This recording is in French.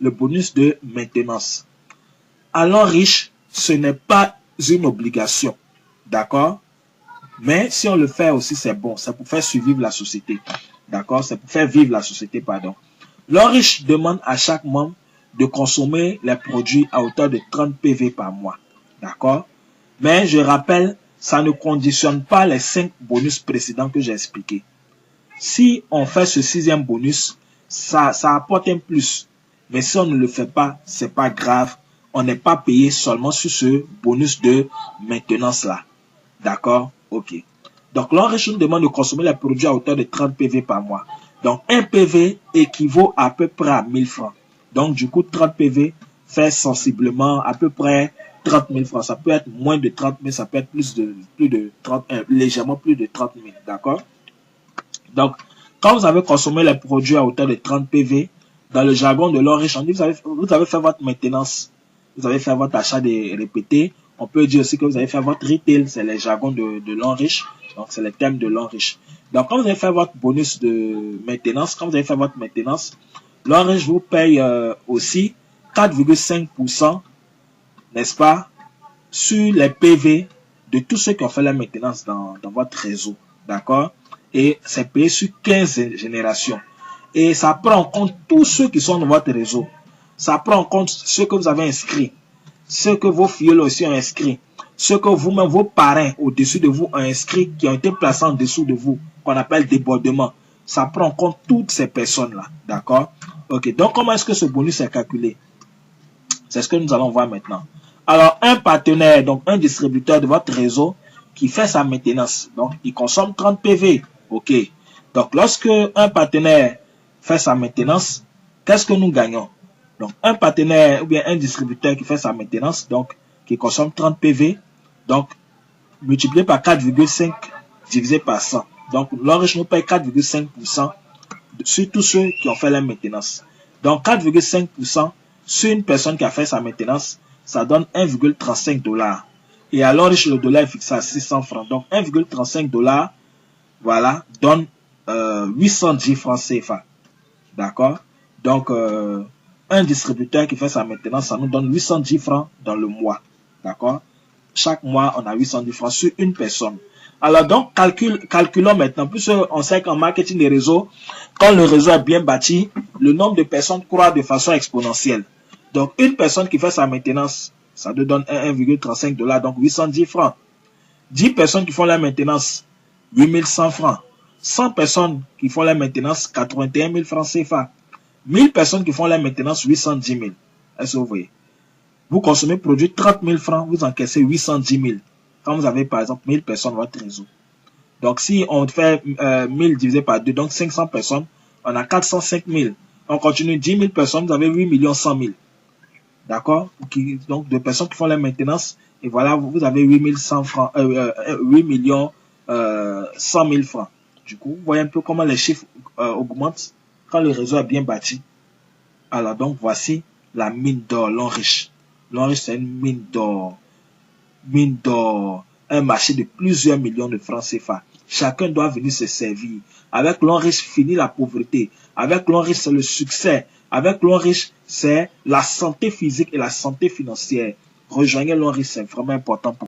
le bonus de maintenance. À l'homme riche, ce n'est pas une obligation. D'accord? Mais si on le fait aussi, c'est bon. C'est pour faire survivre la société. D'accord? C'est pour faire vivre la société, pardon. L'homme riche demande à chaque membre de consommer les produits à hauteur de 30 PV par mois. D'accord? Mais je rappelle, ça ne conditionne pas les 5 bonus précédents que j'ai expliqués. Si on fait ce 6e bonus, ça apporte un plus. Mais si on ne le fait pas, c'est pas grave. On n'est pas payé seulement sur ce bonus de maintenance là. D'accord? Ok. Donc, l'homme riche nous demande de consommer les produits à hauteur de 30 PV par mois. Donc, 1 PV équivaut à peu près à 1000 francs. Donc, du coup, 30 PV fait sensiblement à peu près 30 000 francs. Ça peut être moins de 30 000, ça peut être légèrement plus de 30 000. D'accord? Donc, quand vous avez consommé les produits à hauteur de 30 PV, dans le jargon de l'homme riche, on dit vous avez fait votre maintenance, vous avez fait votre achat des répétés. On peut dire aussi que vous avez fait votre retail, c'est les jargons de l'homme riche. Donc, c'est les thèmes de l'homme riche. Donc, quand vous avez fait votre bonus de maintenance, l'homme riche vous paye aussi 4,5%, n'est-ce pas, sur les PV de tous ceux qui ont fait la maintenance dans votre réseau. D'accord? Et c'est payé sur 15 générations. Et ça prend en compte tous ceux qui sont dans votre réseau. Ça prend en compte ceux que vous avez inscrits, ceux que vos filles aussi ont inscrits, ceux que vous-même, vos parrains au-dessus de vous ont inscrits, qui ont été placés en dessous de vous, qu'on appelle débordement. Ça prend en compte toutes ces personnes-là. D'accord? Ok. Donc, comment est-ce que ce bonus est calculé? C'est ce que nous allons voir maintenant. Alors, un partenaire, donc un distributeur de votre réseau qui fait sa maintenance, donc il consomme 30 PV. Ok. Donc, lorsque un partenaire fait sa maintenance, qu'est-ce que nous gagnons? Donc, un partenaire ou bien un distributeur qui fait sa maintenance, donc qui consomme 30 PV, donc multiplié par 4,5 divisé par 100. Donc, l'homme riche nous paye 4,5% sur tous ceux qui ont fait la maintenance. Donc, 4,5% sur une personne qui a fait sa maintenance, ça donne 1,35 $. Et à l'homme riche, le dollar est fixé à 600 francs. Donc, 1,35 $, voilà, donne 810 francs CFA. D'accord? Donc, un distributeur qui fait sa maintenance, ça nous donne 810 francs dans le mois. D'accord? Chaque mois, on a 810 francs sur une personne. Alors donc, calculons maintenant. Plus on sait qu'en marketing des réseaux, quand le réseau est bien bâti, le nombre de personnes croît de façon exponentielle. Donc, une personne qui fait sa maintenance, ça te donne 1,35 $, donc 810 francs. 10 personnes qui font la maintenance, 8100 francs. 100 personnes qui font la maintenance, 81 000 francs CFA. 1000 personnes qui font la maintenance, 810 000. Est-ce que vous voyez? Vous consommez produit 30 000 francs, vous encaissez 810 000. Quand vous avez par exemple 1000 personnes dans votre réseau. Donc si on fait 1000 divisé par 2, donc 500 personnes, on a 405 000. On continue 10 000 personnes, vous avez 8 100 000. D'accord? Donc de personnes qui font la maintenance, et voilà, vous avez 8 100 francs, 8 100 000 francs. Du coup, vous voyez un peu comment les chiffres augmentent quand le réseau est bien bâti. Alors donc, voici la mine d'or, l'homme riche. L'homme riche, c'est une mine d'or. Mine d'or. Un marché de plusieurs millions de francs CFA. Chacun doit venir se servir. Avec l'homme riche, finit la pauvreté. Avec l'homme riche, c'est le succès. Avec l'homme riche, c'est la santé physique et la santé financière. Rejoignez l'homme riche, c'est vraiment important pour